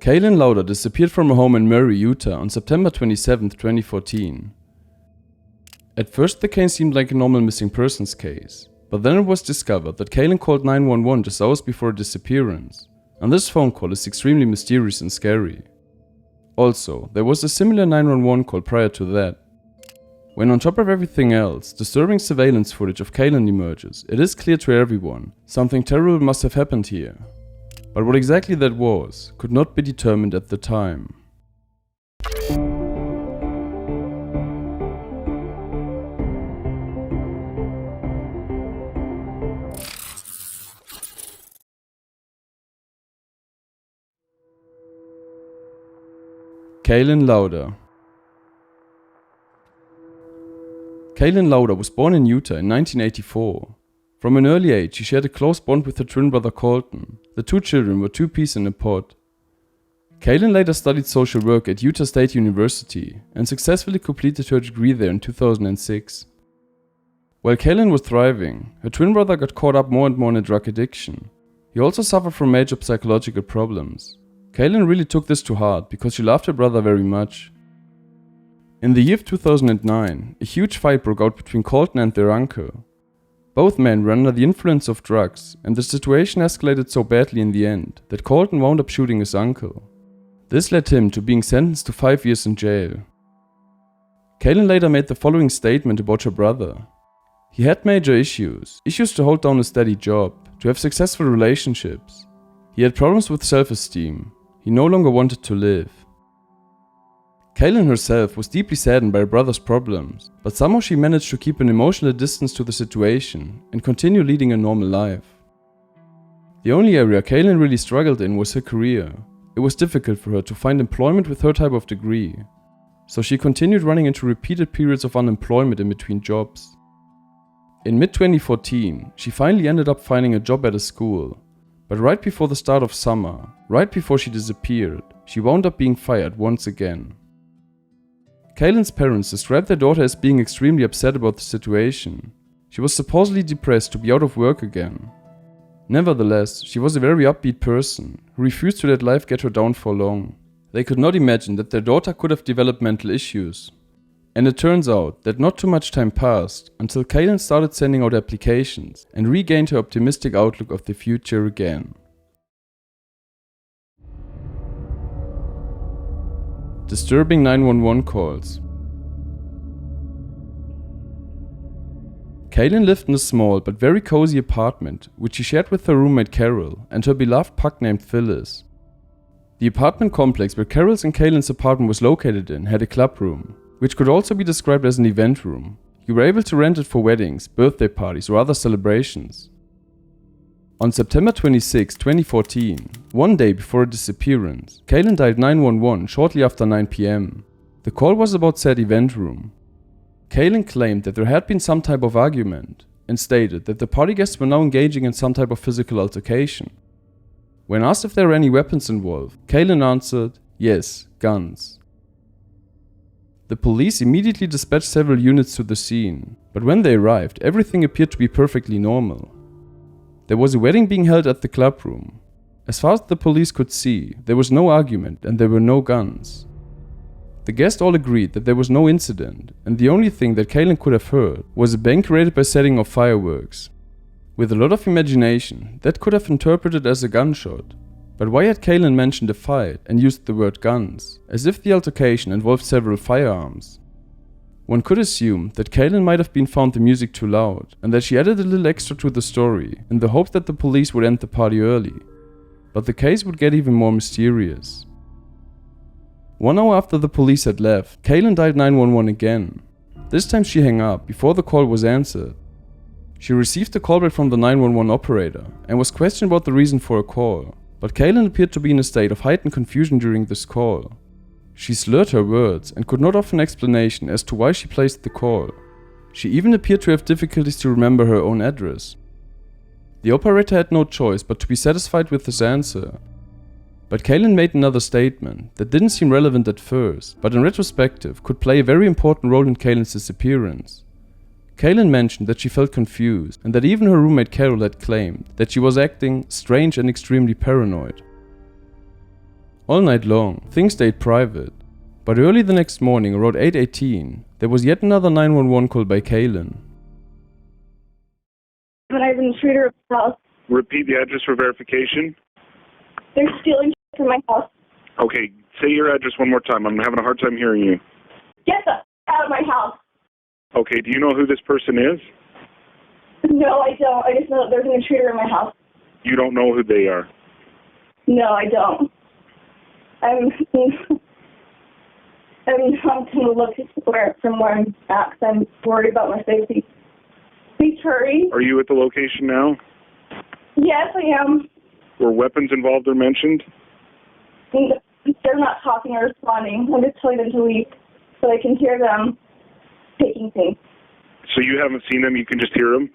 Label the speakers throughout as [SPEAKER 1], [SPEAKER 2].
[SPEAKER 1] Kayelyn Louder disappeared from her home in Murray, Utah on September 27, 2014. At first the case seemed like a normal missing persons case, but then it was discovered that Kayelyn called 911 just hours before her disappearance, and this phone call is extremely mysterious and scary. Also, there was a similar 911 call prior to that. When on top of everything else, disturbing surveillance footage of Kayelyn emerges, it is clear to everyone something terrible must have happened here. But what exactly that was could not be determined at the time. Kayelyn Louder. Kayelyn Louder was born in Utah in 1984. From an early age, she shared a close bond with her twin brother Colton. The two children were two peas in a pod. Kayelyn later studied social work at Utah State University and successfully completed her degree there in 2006. While Kayelyn was thriving, her twin brother got caught up more and more in a drug addiction. He also suffered from major psychological problems. Kayelyn really took this to heart because she loved her brother very much. In the year of 2009, a huge fight broke out between Colton and their uncle. Both men were under the influence of drugs, and the situation escalated so badly in the end that Colton wound up shooting his uncle. This led him to being sentenced to 5 years in jail. Kayelyn later made the following statement about her brother. He had major issues to hold down a steady job, to have successful relationships. He had problems with self-esteem. He no longer wanted to live. Kayelyn herself was deeply saddened by her brother's problems, but somehow she managed to keep an emotional distance to the situation and continue leading a normal life. The only area Kayelyn really struggled in was her career. It was difficult for her to find employment with her type of degree, so she continued running into repeated periods of unemployment in between jobs. In mid-2014, she finally ended up finding a job at a school, but right before the start of summer, right before she disappeared, she wound up being fired once again. Kayelyn's parents described their daughter as being extremely upset about the situation. She was supposedly depressed to be out of work again. Nevertheless, she was a very upbeat person who refused to let life get her down for long. They could not imagine that their daughter could have developed mental issues. And it turns out that not too much time passed until Kayelyn started sending out applications and regained her optimistic outlook of the future again. Disturbing 911 calls. Kayelyn lived in a small but very cozy apartment which she shared with her roommate Carol and her beloved pug named Phyllis. The apartment complex where Carol's and Kayelyn's apartment was located in had a club room, which could also be described as an event room. You were able to rent it for weddings, birthday parties or other celebrations. On September 26, 2014, one day before her disappearance, Kayelyn dialed 911 shortly after 9 p.m. The call was about said event room. Kayelyn claimed that there had been some type of argument and stated that the party guests were now engaging in some type of physical altercation. When asked if there were any weapons involved, Kayelyn answered, yes, guns. The police immediately dispatched several units to the scene, but when they arrived, everything appeared to be perfectly normal. There was a wedding being held at the club room. As far as the police could see, there was no argument and there were no guns. The guests all agreed that there was no incident, and the only thing that Kayelyn could have heard was a bang created by setting off fireworks. With a lot of imagination, that could have interpreted as a gunshot. But why had Kayelyn mentioned a fight and used the word guns, as if the altercation involved several firearms? One could assume that Kayelyn might have been found the music too loud, and that she added a little extra to the story in the hope that the police would end the party early. But the case would get even more mysterious. 1 hour after the police had left, Kayelyn dialed 911 again. This time she hung up before the call was answered. She received a callback from the 911 operator and was questioned about the reason for her call, but Kayelyn appeared to be in a state of heightened confusion during this call. She slurred her words and could not offer an explanation as to why she placed the call. She even appeared to have difficulties to remember her own address. The operator had no choice but to be satisfied with his answer. But Kayelyn made another statement that didn't seem relevant at first, but in retrospective could play a very important role in Kayelyn's disappearance. Kayelyn mentioned that she felt confused and that even her roommate Carol had claimed that she was acting strange and extremely paranoid. All night long, things stayed private. But early the next morning, around 8:18, there was yet another 911 call by Kayelyn.
[SPEAKER 2] When I have an intruder at the house.
[SPEAKER 3] Repeat the address for verification.
[SPEAKER 2] They're stealing from my house.
[SPEAKER 3] Okay, say your address one more time. I'm having a hard time hearing you.
[SPEAKER 2] Get the out of my house.
[SPEAKER 3] Okay, do you know who this person is?
[SPEAKER 2] No, I don't. I just know that there's an intruder in my house.
[SPEAKER 3] You don't know who they are?
[SPEAKER 2] No, I don't. I'm going to look from where I'm at because I'm worried about my safety. Please hurry.
[SPEAKER 3] Are you at the location now?
[SPEAKER 2] Yes, I am.
[SPEAKER 3] Were weapons involved or mentioned?
[SPEAKER 2] They're not talking or responding. I'm just telling them to leave so I can hear them taking things.
[SPEAKER 3] So you haven't seen them, you can just hear them?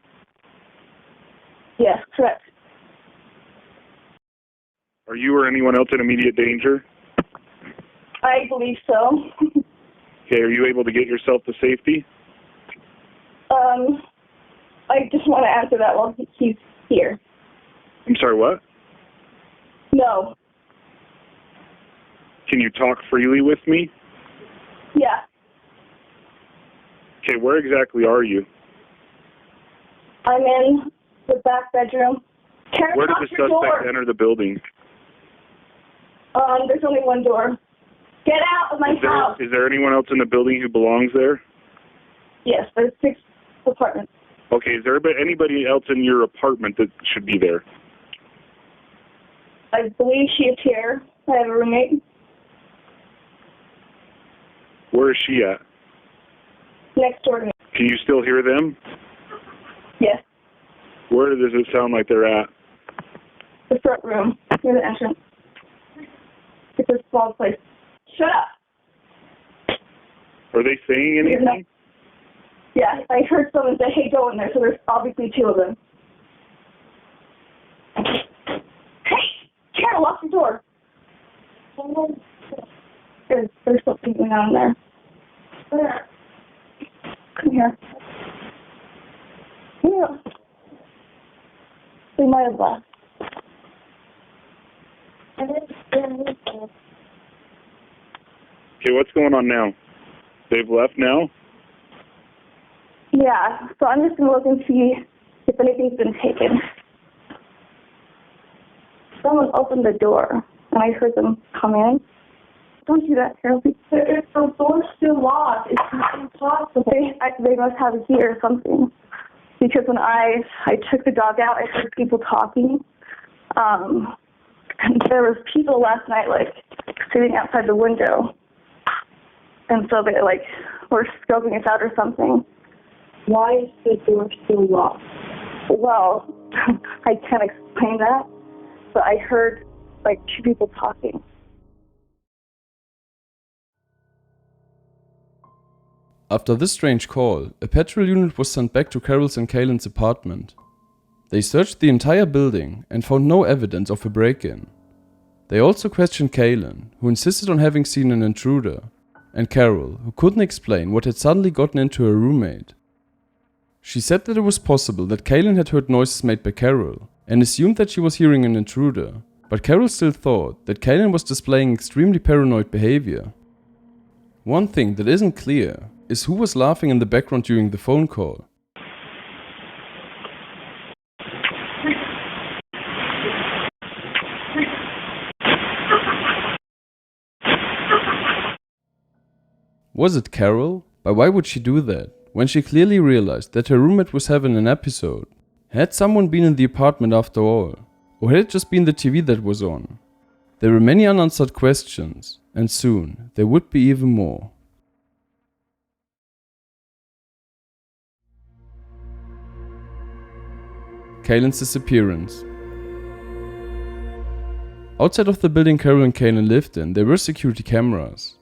[SPEAKER 2] Yes, correct.
[SPEAKER 3] Are you or anyone else in immediate danger?
[SPEAKER 2] I believe so.
[SPEAKER 3] Okay, are you able to get yourself to safety?
[SPEAKER 2] I just want to answer that while he's here.
[SPEAKER 3] I'm sorry, what?
[SPEAKER 2] No.
[SPEAKER 3] Can you talk freely with me?
[SPEAKER 2] Yeah.
[SPEAKER 3] Okay, where exactly are you?
[SPEAKER 2] I'm in the back bedroom. Karen,
[SPEAKER 3] Where did
[SPEAKER 2] lock
[SPEAKER 3] the
[SPEAKER 2] your
[SPEAKER 3] suspect
[SPEAKER 2] door.
[SPEAKER 3] enter the building?
[SPEAKER 2] There's only one door. Get out of my house.
[SPEAKER 3] Is there anyone else in the building who belongs there?
[SPEAKER 2] Yes, there's 6 apartments.
[SPEAKER 3] Okay, is there anybody else in your apartment that should be there?
[SPEAKER 2] I believe she is here. I have a roommate.
[SPEAKER 3] Where is she at?
[SPEAKER 2] Next door to me.
[SPEAKER 3] Can you still hear them?
[SPEAKER 2] Yes,
[SPEAKER 3] Where does it sound like they're at?
[SPEAKER 2] the front room, near the entrance. It's a small place. Shut up.
[SPEAKER 3] Are they saying anything?
[SPEAKER 2] Yeah, I heard someone say, hey, go in there, so there's obviously 2 of them. Hey, Karen, lock the door. There's something going on there. Come here. Yeah. They might have left.
[SPEAKER 3] Okay, what's going on now? They've left now?
[SPEAKER 2] Yeah, so I'm just going to look and see if anything's been taken. Someone opened the door, and I heard them come in. Don't do that, Carol. If the door's still locked, it's impossible. They must have a key or something. Because when I took the dog out, I heard people talking. And there was people last night, sitting outside the window. And so they, were scoping us out or something. Why is the door still locked? Well, I can't explain that, but I heard, 2 people talking.
[SPEAKER 1] After this strange call, a patrol unit was sent back to Carol's and Kayelyn's apartment. They searched the entire building and found no evidence of a break-in. They also questioned Kayelyn, who insisted on having seen an intruder, and Carol, who couldn't explain what had suddenly gotten into her roommate. She said that it was possible that Kayelyn had heard noises made by Carol, and assumed that she was hearing an intruder, but Carol still thought that Kayelyn was displaying extremely paranoid behavior. One thing that isn't clear is who was laughing in the background during the phone call. Was it Carol? But why would she do that, when she clearly realized that her roommate was having an episode? Had someone been in the apartment after all? Or had it just been the TV that was on? There were many unanswered questions, and soon there would be even more. Kayelyn's disappearance. Outside of the building Carol and Kayelyn lived in, there were security cameras.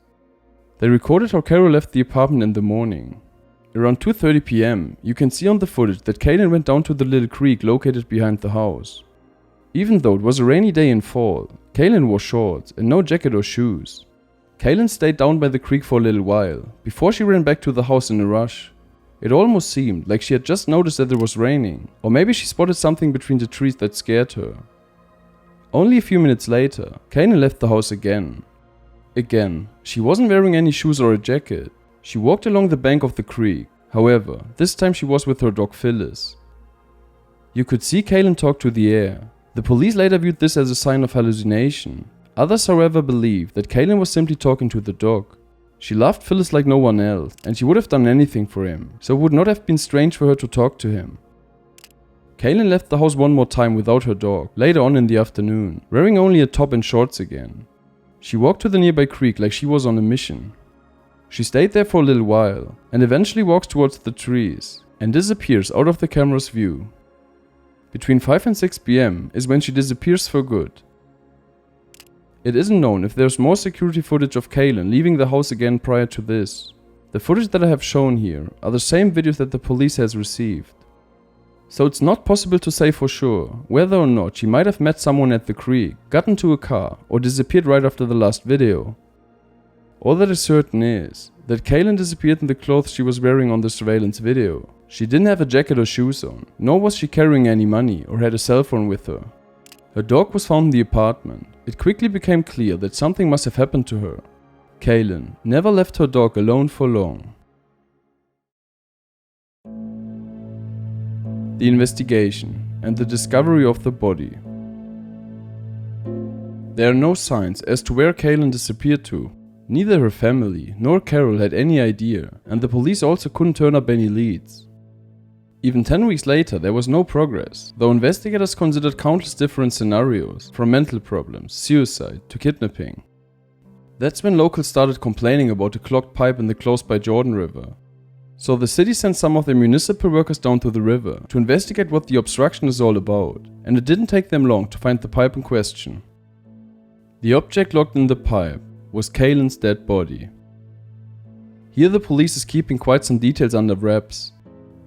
[SPEAKER 1] They recorded how Carol left the apartment in the morning. Around 2:30 PM, you can see on the footage that Kayelyn went down to the little creek located behind the house. Even though it was a rainy day in fall, Kayelyn wore shorts and no jacket or shoes. Kayelyn stayed down by the creek for a little while, before she ran back to the house in a rush. It almost seemed like she had just noticed that it was raining, or maybe she spotted something between the trees that scared her. Only a few minutes later, Kayelyn left the house again. Again, she wasn't wearing any shoes or a jacket. She walked along the bank of the creek. However, this time she was with her dog Phyllis. You could see Kayelyn talk to the air. The police later viewed this as a sign of hallucination. Others, however, believe that Kayelyn was simply talking to the dog. She loved Phyllis like no one else, and she would have done anything for him, so it would not have been strange for her to talk to him. Kayelyn left the house one more time without her dog, later on in the afternoon, wearing only a top and shorts again. She walked to the nearby creek like she was on a mission. She stayed there for a little while, and eventually walks towards the trees, and disappears out of the camera's view. Between 5 and 6 PM is when she disappears for good. It isn't known if there's more security footage of Kayelyn leaving the house again prior to this. The footage that I have shown here are the same videos that the police has received. So it's not possible to say for sure whether or not she might have met someone at the creek, got into a car, or disappeared right after the last video. All that is certain is that Kayelyn disappeared in the clothes she was wearing on the surveillance video. She didn't have a jacket or shoes on, nor was she carrying any money or had a cell phone with her. Her dog was found in the apartment. It quickly became clear that something must have happened to her. Kayelyn never left her dog alone for long. The investigation and the discovery of the body. There are no signs as to where Kayelyn disappeared to. Neither her family nor Carol had any idea, and the police also couldn't turn up any leads. Even 10 weeks later, there was no progress, though investigators considered countless different scenarios, from mental problems, suicide, to kidnapping. That's when locals started complaining about a clogged pipe in the close-by Jordan River. So the city sent some of their municipal workers down to the river to investigate what the obstruction is all about, and it didn't take them long to find the pipe in question. The object locked in the pipe was Kayelyn's dead body. Here the police is keeping quite some details under wraps.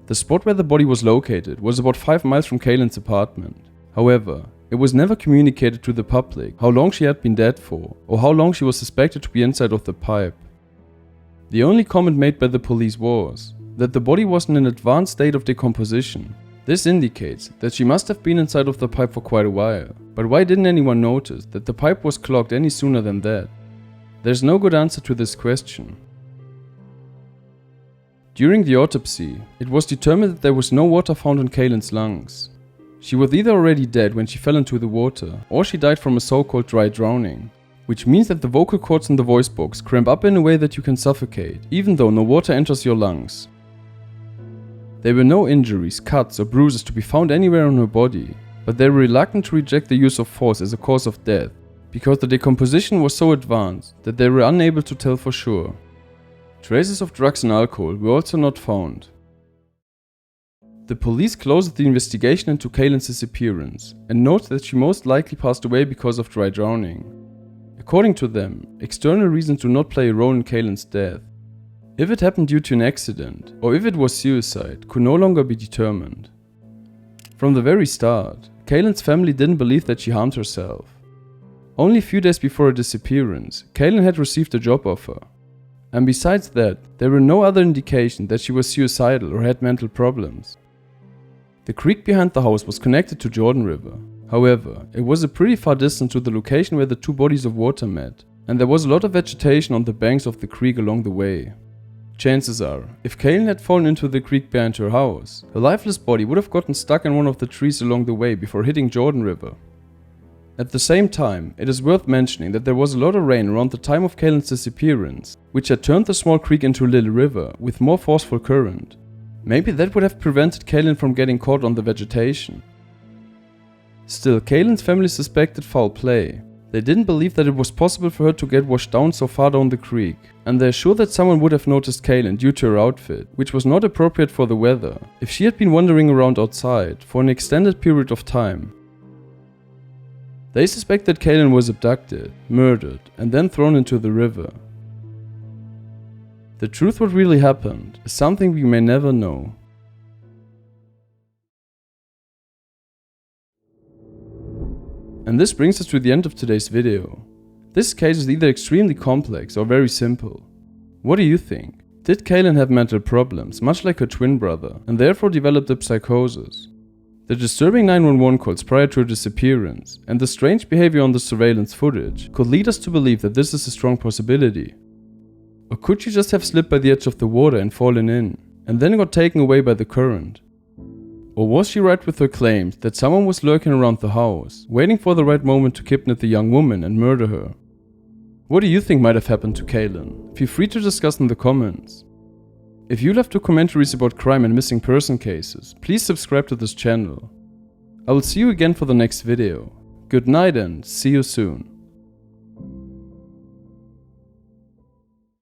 [SPEAKER 1] The spot where the body was located was about 5 miles from Kayelyn's apartment. However, it was never communicated to the public how long she had been dead for, or how long she was suspected to be inside of the pipe. The only comment made by the police was that the body was in an advanced state of decomposition. This indicates that she must have been inside of the pipe for quite a while, but why didn't anyone notice that the pipe was clogged any sooner than that? There's no good answer to this question. During the autopsy, it was determined that there was no water found in Kayelyn's lungs. She was either already dead when she fell into the water, or she died from a so-called dry drowning, which means that the vocal cords in the voice box cramp up in a way that you can suffocate, even though no water enters your lungs. There were no injuries, cuts, or bruises to be found anywhere on her body, but they were reluctant to reject the use of force as a cause of death, because the decomposition was so advanced that they were unable to tell for sure. Traces of drugs and alcohol were also not found. The police closed the investigation into Kayelyn's disappearance and noted that she most likely passed away because of dry drowning. According to them, external reasons do not play a role in Kayelyn's death. If it happened due to an accident, or if it was suicide, could no longer be determined. From the very start, Kayelyn's family didn't believe that she harmed herself. Only a few days before her disappearance, Kayelyn had received a job offer. And besides that, there were no other indications that she was suicidal or had mental problems. The creek behind the house was connected to Jordan River. However, it was a pretty far distance to the location where the two bodies of water met, and there was a lot of vegetation on the banks of the creek along the way. Chances are, if Kayelyn had fallen into the creek behind her house, her lifeless body would have gotten stuck in one of the trees along the way before hitting Jordan River. At the same time, it is worth mentioning that there was a lot of rain around the time of Kayelyn's disappearance, which had turned the small creek into a little river with more forceful current. Maybe that would have prevented Kayelyn from getting caught on the vegetation. Still, Kayelyn's family suspected foul play. They didn't believe that it was possible for her to get washed down so far down the creek, and they're sure that someone would have noticed Kayelyn due to her outfit, which was not appropriate for the weather, if she had been wandering around outside for an extended period of time. They suspect that Kayelyn was abducted, murdered, and then thrown into the river. The truth what really happened is something we may never know. And this brings us to the end of today's video. This case is either extremely complex or very simple. What do you think? Did Kayelyn have mental problems, much like her twin brother, and therefore developed a psychosis? The disturbing 911 calls prior to her disappearance and the strange behavior on the surveillance footage could lead us to believe that this is a strong possibility. Or could she just have slipped by the edge of the water and fallen in, and then got taken away by the current? Or was she right with her claims that someone was lurking around the house, waiting for the right moment to kidnap the young woman and murder her? What do you think might have happened to Kayelyn? Feel free to discuss in the comments. If you love documentaries about crime and missing person cases, please subscribe to this channel. I will see you again for the next video. Good night and see you soon.